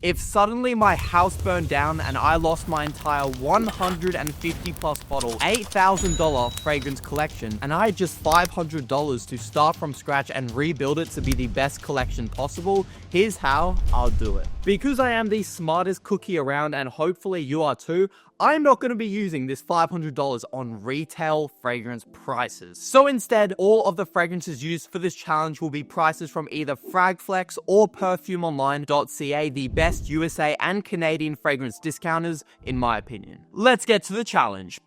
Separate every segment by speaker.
Speaker 1: If suddenly my house burned down and I lost my entire 150 plus bottle, $8,000 fragrance collection, and I had just $500 to start from scratch and rebuild it to be the best collection possible, here's how I'll do it. Because I am the smartest cookie around, and hopefully you are too, I'm not going to be using this $500 on retail fragrance prices. So instead, all of the fragrances used for this challenge will be prices from either Fragflex or PerfumeOnline.ca, the best USA and Canadian fragrance discounters, in my opinion. Let's get to the challenge.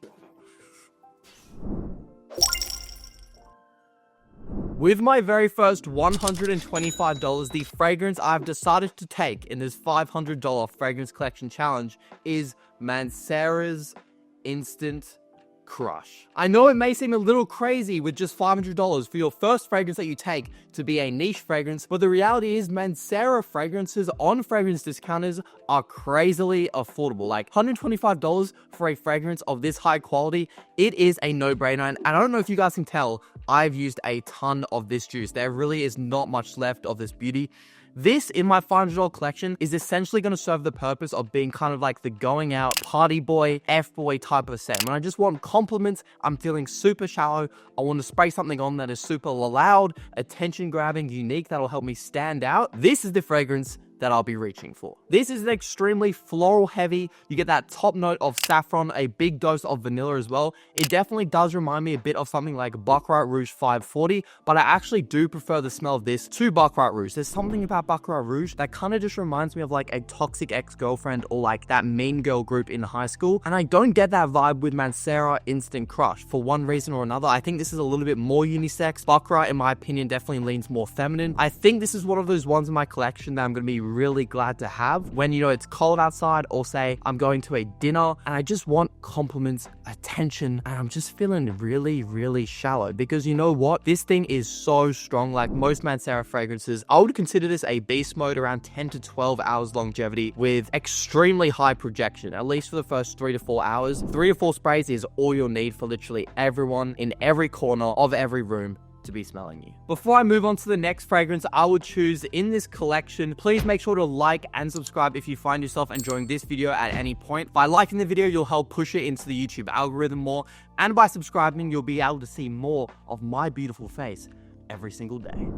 Speaker 1: With my very first $125, the fragrance I've decided to take in this $500 fragrance collection challenge is Mancera's Instant Crush. I know it may seem a little crazy with just $500 for your first fragrance that you take to be a niche fragrance, but the reality is Mancera fragrances on fragrance discounters are crazily affordable. Like $125 for a fragrance of this high quality, it is a no-brainer. And I don't know if you guys can tell, I've used a ton of this juice. There really is not much left of this beauty. This, in my $500 collection, is essentially going to serve the purpose of being kind of like the going out, party boy, F-boy type of scent. When I just want compliments, I'm feeling super shallow, I want to spray something on that is super loud, attention-grabbing, unique, that'll help me stand out. This is the fragrance that I'll be reaching for. This is extremely floral heavy. You get that top note of saffron, a big dose of vanilla as well. It definitely does remind me a bit of something like Baccarat Rouge 540, but I actually do prefer the smell of this to Baccarat Rouge. There's something about Baccarat Rouge that kind of just reminds me of like a toxic ex-girlfriend or like that mean girl group in high school. And I don't get that vibe with Mancera Instant Crush for one reason or another. I think this is a little bit more unisex. Baccarat, in my opinion, definitely leans more feminine. I think this is one of those ones in my collection that I'm going to be really glad to have when, you know, it's cold outside, or say I'm going to a dinner and I just want compliments, attention, and I'm just feeling really shallow. Because you know what? This thing is so strong. Like most Mancera fragrances, I would consider this a beast mode, around 10 to 12 hours longevity with extremely high projection, at least for the first 3 to 4 hours. 3 to 4 sprays is all you'll need for literally everyone in every corner of every room to be smelling you. Before I move on to the next fragrance I would choose in this collection, please make sure to like and subscribe if you find yourself enjoying this video at any point. By liking the video, you'll help push it into the YouTube algorithm more, and by subscribing, you'll be able to see more of my beautiful face every single day.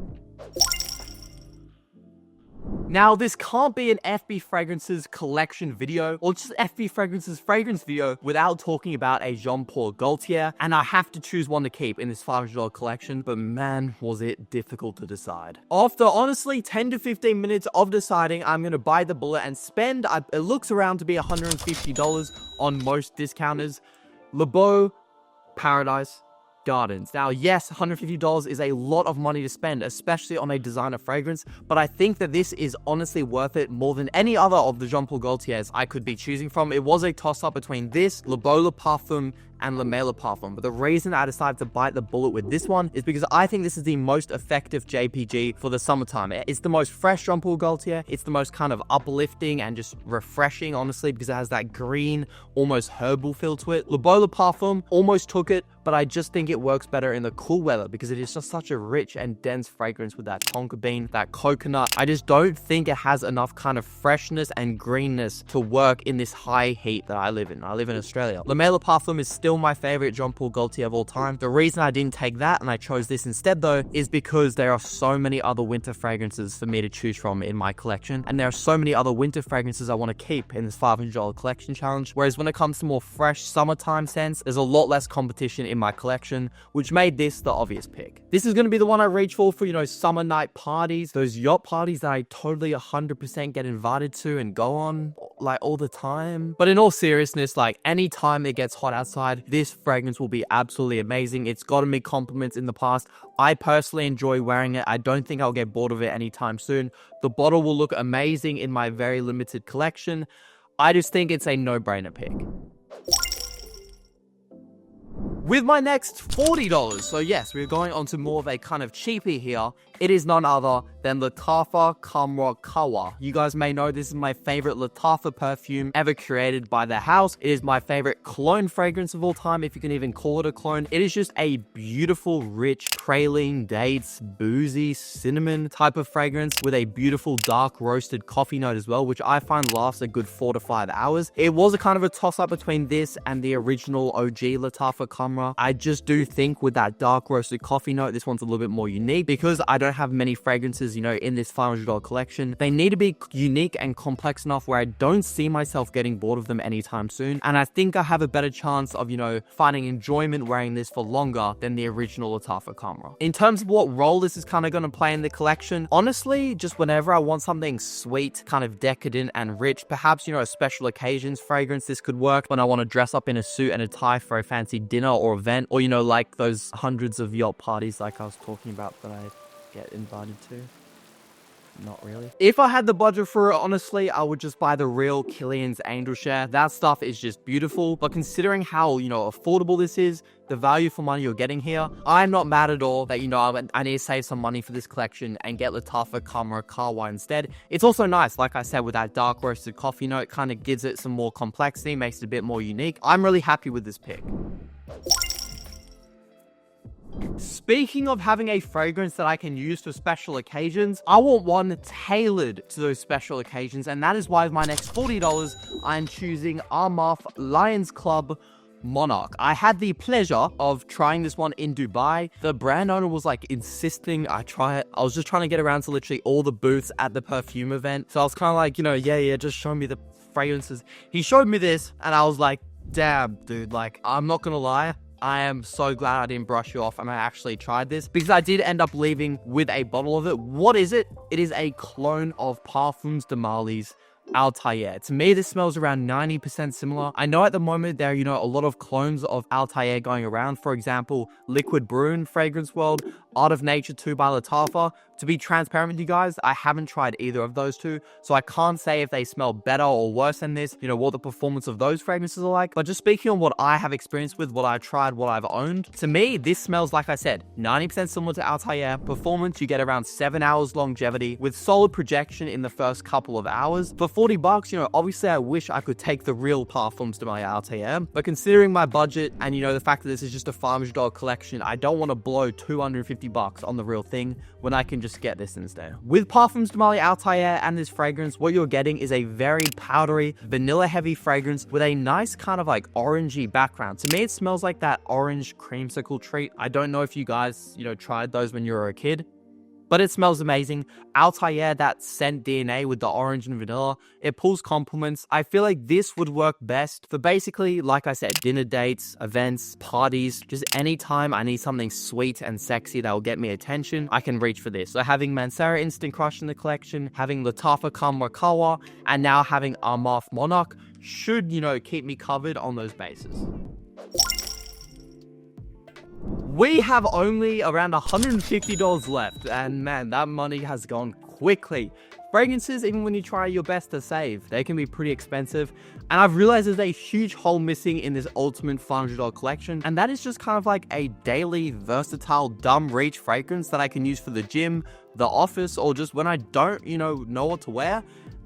Speaker 1: Now, this can't be an FB Fragrances collection video, or just FB Fragrances fragrance video, without talking about a Jean Paul Gaultier, and I have to choose one to keep in this $500 collection, but man, was it difficult to decide. After honestly 10 to 15 minutes of deciding, I'm going to bite the bullet and spend, it looks around to be $150 on most discounters, Le Beau Paradise Gardens. Now, yes, $150 is a lot of money to spend, especially on a designer fragrance, but I think that this is honestly worth it more than any other of the Jean Paul Gaultiers I could be choosing from. It was a toss-up between this, Le Beau Le Parfum, and Le Male Parfum, but the reason I decided to bite the bullet with this one is because I think this is the most effective JPG for the summertime. It's the most fresh Jean Paul Gaultier. It's the most kind of uplifting and just refreshing, honestly, because it has that green, almost herbal feel to it. Le Beau Le Parfum almost took it, but I just think it works better in the cool weather because it is just such a rich and dense fragrance with that tonka bean, that coconut. I just don't think it has enough kind of freshness and greenness to work in this high heat that I live in. I live in Australia. Le Male Parfum is still my favorite Jean Paul Gaultier of all time. The reason I didn't take that and I chose this instead though is because there are so many other winter fragrances for me to choose from in my collection, and there are so many other winter fragrances I want to keep in this $500 collection challenge. Whereas when it comes to more fresh summertime scents, there's a lot less competition in my collection, which made this the obvious pick. This is going to be the one I reach for, you know, summer night parties, those yacht parties that I totally 100% get invited to and go on like all the time. But in all seriousness, like anytime it gets hot outside, this fragrance will be absolutely amazing. It's gotten me compliments in the past. I personally enjoy wearing it. I don't think I'll get bored of it anytime soon. The bottle will look amazing in my very limited collection. I just think it's a no-brainer pick. With my next $40, so yes, we're going on to more of a kind of cheapie here, it is none other than Khamrah Kawa. You guys may know this is my favorite Lattafa perfume ever created by the house. It is my favorite cologne fragrance of all time, if you can even call it a cologne. It is just a beautiful, rich, praline, dates, boozy, cinnamon type of fragrance with a beautiful dark roasted coffee note as well, which I find lasts a good 4 to 5 hours. It was a kind of a toss-up between this and the original OG Lattafa Khamrah. I just do think with that dark roasted coffee note, this one's a little bit more unique because I don't have many fragrances, in this $500 collection. They need to be unique and complex enough where I don't see myself getting bored of them anytime soon. And I think I have a better chance of, finding enjoyment wearing this for longer than the original Lattafa Khamrah. In terms of what role this is kind of going to play in the collection, honestly, just whenever I want something sweet, kind of decadent and rich, perhaps, a special occasions fragrance, this could work when I want to dress up in a suit and a tie for a fancy dinner or event, or, like those hundreds of yacht parties like I was talking about that I get invited to. Not really. If I had the budget for it, honestly, I would just buy the real Killian's Angel Share. That stuff is just beautiful. But considering how, affordable this is, the value for money you're getting here, I'm not mad at all that, I need to save some money for this collection and get Lattafa Khamrah Kawa instead. It's also nice, like I said, with that dark roasted coffee note, kind of gives it some more complexity, makes it a bit more unique. I'm really happy with this pick. Speaking of having a fragrance that I can use for special occasions, I want one tailored to those special occasions, and that is why with my next $40, I'm choosing Armaf Lions Club Monarch. I had the pleasure of trying this one in Dubai. The brand owner was insisting I try it. I was just trying to get around to literally all the booths at the perfume event. So I was kind of like, yeah, just show me the fragrances. He showed me this and I was like, damn, dude, I'm not gonna lie. I am so glad I didn't brush you off and I actually tried this because I did end up leaving with a bottle of it. What is it? It is a clone of Parfums de Marly's Altair. To me, this smells around 90% similar. I know at the moment there are, a lot of clones of Altair going around. For example, Liquid Brune, Fragrance World, Art of Nature 2 by Lattafa. To be transparent with you guys, I haven't tried either of those two, so I can't say if they smell better or worse than this, what the performance of those fragrances are like. But just speaking on what I have experienced with, what I've tried, what I've owned, to me, this smells, like I said, 90% similar to Altair. Performance, you get around 7 hours longevity with solid projection in the first couple of hours. For $40, obviously I wish I could take the real Parfums de Marly Altair, but considering my budget and, the fact that this is just a $500 collection, I don't want to blow $250 on the real thing when I can just get this instead. With Parfums de Marly Altair and this fragrance, what you're getting is a very powdery, vanilla heavy fragrance with a nice kind of orangey background. To me, it smells like that orange creamsicle treat. I don't know if you guys, tried those when you were a kid, but it smells amazing. Altair, that scent DNA with the orange and vanilla, it pulls compliments. I feel like this would work best for basically, like I said, dinner dates, events, parties, just anytime I need something sweet and sexy that will get me attention, I can reach for this. So having Mancera Instant Crush in the collection, having Lattafa Khamrah Kawa, and now having Armaf Monarch should, keep me covered on those bases. We have only around $150 left, and man, that money has gone quickly. Fragrances, even when you try your best to save, they can be pretty expensive, and I've realized there's a huge hole missing in this ultimate $500 collection, and that is just kind of like a daily, versatile, dumb reach fragrance that I can use for the gym, the office, or just when I don't, know what to wear.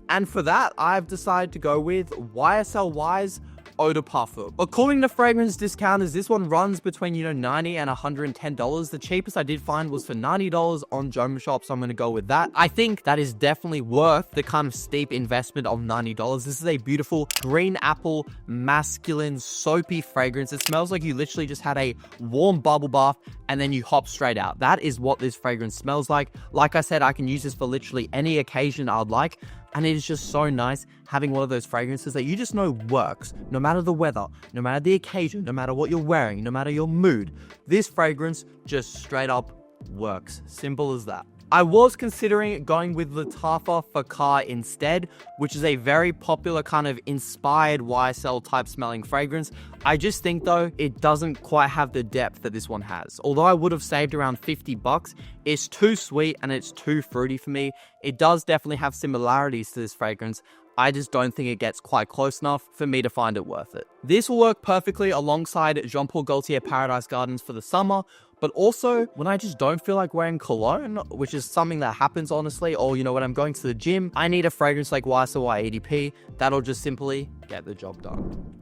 Speaker 1: And for that, I've decided to go with YSL Y's Eau de Parfum. According to fragrance discounters, this one runs between, $90 and $110. The cheapest I did find was for $90 on Joma Shop, so I'm going to go with that. I think that is definitely worth the kind of steep investment of $90. This is a beautiful green apple, masculine, soapy fragrance. It smells like you literally just had a warm bubble bath and then you hop straight out. That is what this fragrance smells like. Like I said, I can use this for literally any occasion I'd like. And it is just so nice having one of those fragrances that you just know works, no matter the weather, no matter the occasion, no matter what you're wearing, no matter your mood. This fragrance just straight up works. Simple as that. I was considering going with Lattafa Fakar instead, which is a very popular kind of inspired YSL type smelling fragrance. I just think though, it doesn't quite have the depth that this one has. Although I would have saved around $50, it's too sweet and it's too fruity for me. It does definitely have similarities to this fragrance. I just don't think it gets quite close enough for me to find it worth it. This will work perfectly alongside Jean Paul Gaultier Paradise Gardens for the summer, but also when I just don't feel like wearing cologne, which is something that happens honestly, or when I'm going to the gym, I need a fragrance like YSL EDP that'll just simply get the job done.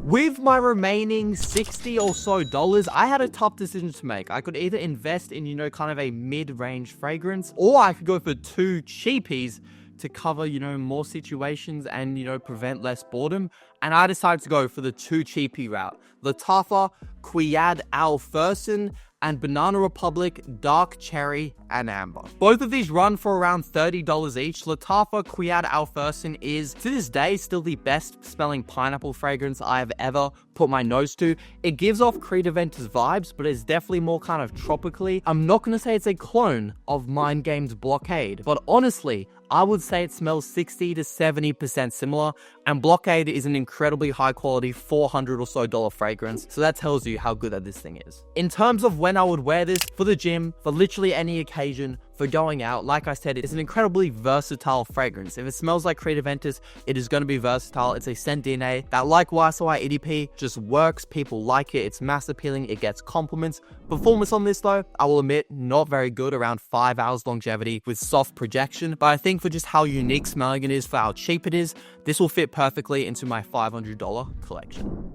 Speaker 1: With my remaining $60 or so, I had a tough decision to make. I could either invest in, kind of a mid-range fragrance, or I could go for two cheapies to cover, more situations and, prevent less boredom. And I decided to go for the two cheapie route. Lattafa Quiad Al Furson and Banana Republic Dark Cherry and Amber. Both of these run for around $30 each. Lattafa Quiad Al Furson is, to this day, still the best smelling pineapple fragrance I have ever put my nose to. It gives off Creed Aventus vibes, but it's definitely more kind of tropically. I'm not going to say it's a clone of Mind Game's Blockade, but honestly, I would say it smells 60 to 70% similar, and Blockade is an incredibly high quality $400 or so fragrance, so that tells you how good that this thing is. In terms of when I would wear this, for the gym, for literally any occasion, for going out, like I said, it's an incredibly versatile fragrance. If it smells like Creed Aventus, it is going to be versatile. It's a scent DNA that, like YSL EDP, just works. People like it. It's mass appealing. It gets compliments. Performance on this, though, I will admit, not very good, around 5 hours longevity with soft projection, but I think for just how unique smelling it is, for how cheap it is, this will fit perfectly into my $500 collection.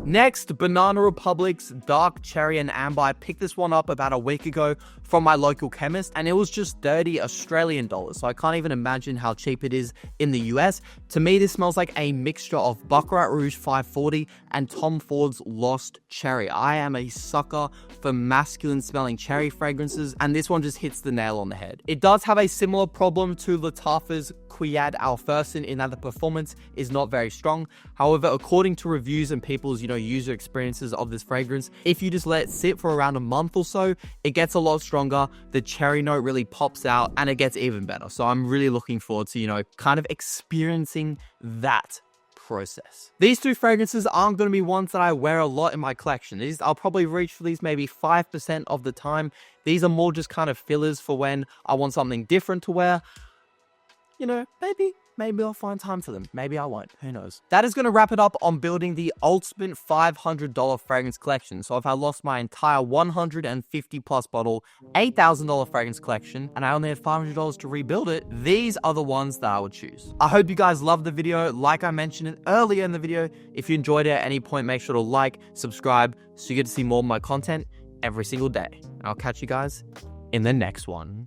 Speaker 1: Next, Banana Republic's Dark Cherry and Amber. I picked this one up about a week ago from my local chemist, and it was just 30 Australian dollars, so I can't even imagine how cheap it is in the US. To me, this smells like a mixture of Baccarat Rouge 540 and Tom Ford's Lost Cherry. I am a sucker for masculine smelling cherry fragrances, and this one just hits the nail on the head. It does have a similar problem to Lattafa's Quiad Al Furson in that the performance is not very strong. However, according to reviews and people's, user experiences of this fragrance, if you just let it sit for around a month or so, it gets a lot stronger. The cherry note really pops out and it gets even better. So I'm really looking forward to, kind of experiencing that process. These two fragrances aren't going to be ones that I wear a lot in my collection. I'll probably reach for these maybe 5% of the time. These are more just kind of fillers for when I want something different to wear. Maybe I'll find time for them. Maybe I won't. Who knows? That is going to wrap it up on building the ultimate $500 fragrance collection. So if I lost my entire 150 plus bottle, $8,000 fragrance collection, and I only had $500 to rebuild it, these are the ones that I would choose. I hope you guys loved the video. Like I mentioned it earlier in the video, if you enjoyed it at any point, make sure to like, subscribe, so you get to see more of my content every single day. And I'll catch you guys in the next one.